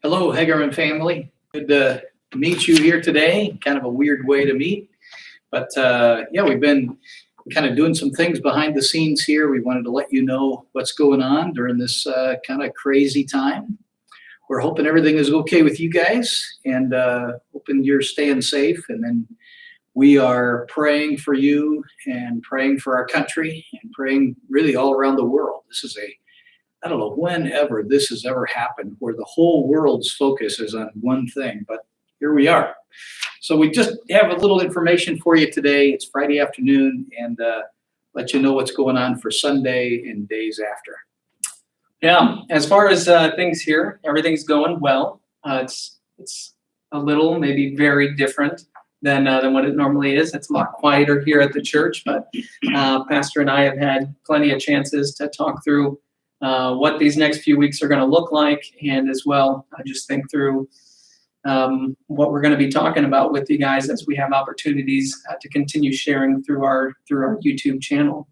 Hello, Hagerman family. Good to meet you here today. Kind of a weird way to meet, but yeah, we've been kind of doing some things behind the scenes here. We wanted to let you know what's going on during this kind of crazy time. We're hoping everything is okay with you guys, and hoping you're staying safe. And then we are praying for you and praying for our country and praying really all around the world. This is I don't know whenever this has ever happened where the whole world's focus is on one thing, but here we are. So we just have a little information for you today. It's Friday afternoon, and let you know what's going on for Sunday and days after. Yeah, as far as things here, everything's going well. It's a little, maybe very different than what it normally is. It's a lot quieter here at the church, but Pastor and I have had plenty of chances to talk through what these next few weeks are going to look like, and as well, just think through what we're going to be talking about with you guys as we have opportunities to continue sharing through our YouTube channel.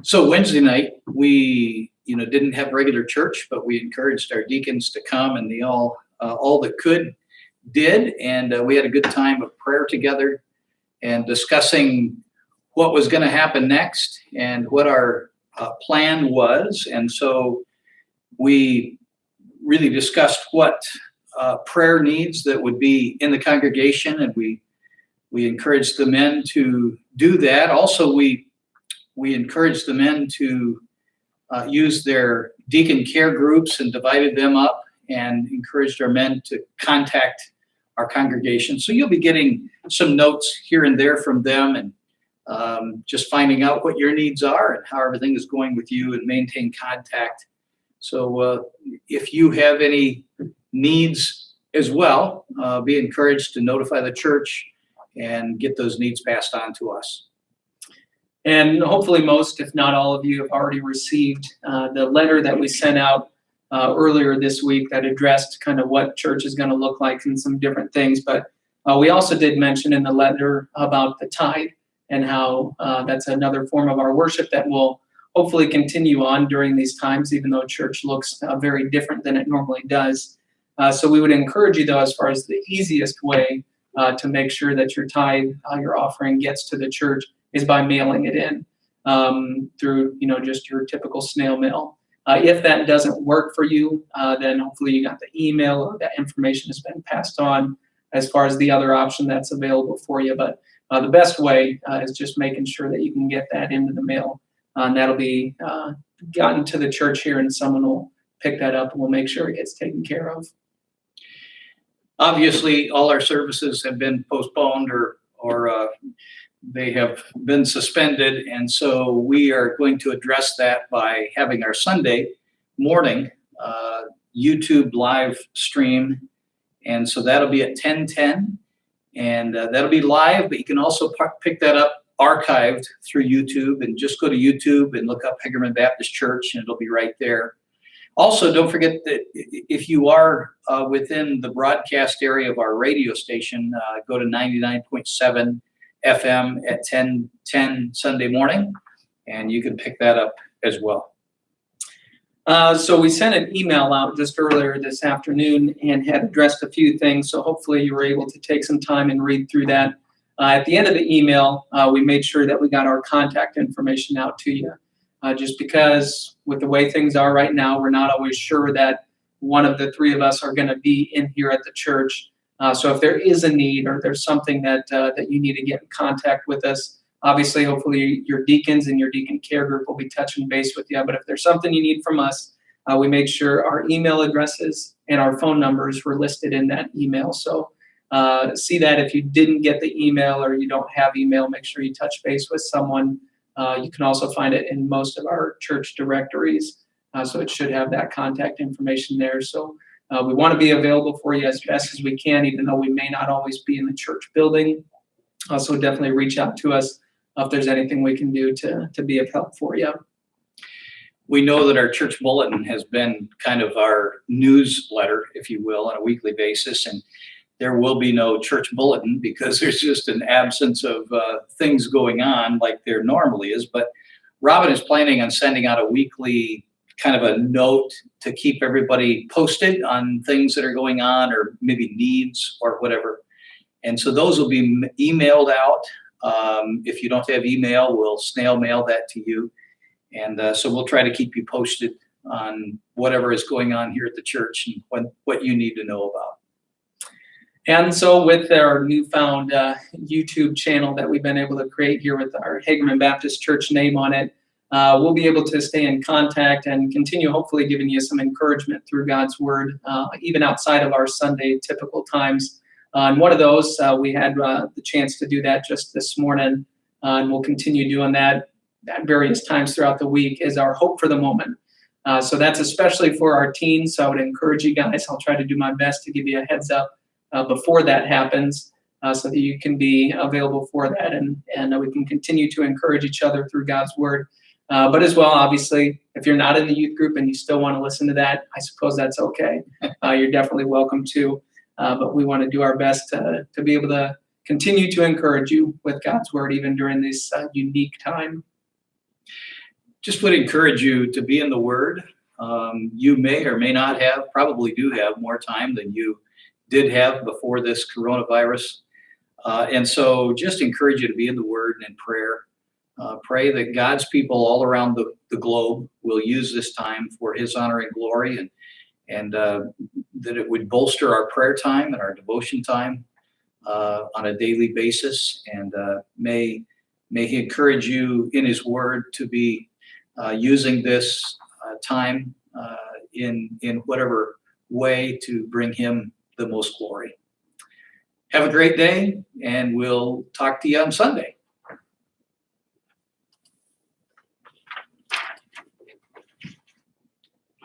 So Wednesday night, we didn't have regular church, but we encouraged our deacons to come, and they all that could did, and we had a good time of prayer together and discussing what was going to happen next and what our plan was. And so we really discussed what prayer needs that would be in the congregation, and we encouraged the men to do that. Also, we encouraged the men to use their deacon care groups and divided them up, and encouraged our men to contact our congregation. So you'll be getting some notes here and there from them, and just finding out what your needs are and how everything is going with you, and maintain contact. So if you have any needs as well, be encouraged to notify the church and get those needs passed on to us. And hopefully most, if not all of you, have already received the letter that we sent out earlier this week that addressed kind of what church is going to look like and some different things. But we also did mention in the letter about the tithe, and how that's another form of our worship that will hopefully continue on during these times, even though church looks very different than it normally does. So we would encourage you, though, as far as the easiest way to make sure that your tithe, your offering gets to the church, is by mailing it in through, just your typical snail mail. If that doesn't work for you, then hopefully you got the email, or that information has been passed on as far as the other option that's available for you. But the best way is just making sure that you can get that into the mail, and that'll be gotten to the church here, and someone will pick that up, and we'll make sure it gets taken care of. Obviously, all our services have been postponed or they have been suspended, and so we are going to address that by having our Sunday morning YouTube live stream, and so that'll be at 10:10. And that'll be live, but you can also pick that up archived through YouTube, and just go to YouTube and look up Hagerman Baptist Church, and it'll be right there. Also, don't forget that if you are within the broadcast area of our radio station, go to 99.7 FM at 10:10 Sunday morning, and you can pick that up as well. So we sent an email out just earlier this afternoon and had addressed a few things. So hopefully you were able to take some time and read through that. At the end of the email, we made sure that we got our contact information out to you. Just because with the way things are right now, we're not always sure that one of the three of us are going to be in here at the church. So if there is a need, or there's something that you need to get in contact with us, obviously, hopefully your deacons and your deacon care group will be touching base with you. But if there's something you need from us, we made sure our email addresses and our phone numbers were listed in that email. So see that if you didn't get the email, or you don't have email, make sure you touch base with someone. You can also find it in most of our church directories. So it should have that contact information there. So we want to be available for you as best as we can, even though we may not always be in the church building. So definitely reach out to us if there's anything we can do to be of help for you. We know that our church bulletin has been kind of our newsletter, if you will, on a weekly basis, and there will be no church bulletin because there's just an absence of things going on like there normally is. But Robin is planning on sending out a weekly kind of a note to keep everybody posted on things that are going on or maybe needs or whatever. And so those will be emailed out. If you don't have email, we'll snail mail that to you. And so we'll try to keep you posted on whatever is going on here at the church and what you need to know about. And so with our newfound YouTube channel that we've been able to create here with our Hagerman Baptist Church name on it, we'll be able to stay in contact and continue hopefully giving you some encouragement through God's word, even outside of our Sunday typical times. And one of those, we had the chance to do that just this morning, and we'll continue doing that at various times throughout the week, is our Hope for the Moment. So that's especially for our teens, so I would encourage you guys. I'll try to do my best to give you a heads up before that happens, so that you can be available for that, and we can continue to encourage each other through God's word. But as well, obviously, if you're not in the youth group and you still want to listen to that, I suppose that's okay. You're definitely welcome to. But we want to do our best to be able to continue to encourage you with God's word, even during this unique time. Just would encourage you to be in the word. You may or may not have, probably do have more time than you did have before this coronavirus. And so just encourage you to be in the word and in prayer. Pray that God's people all around the globe will use this time for his honor and glory, and that it would bolster our prayer time and our devotion time on a daily basis. And may he encourage you in his word to be using this time in whatever way to bring him the most glory. Have a great day, and we'll talk to you on Sunday.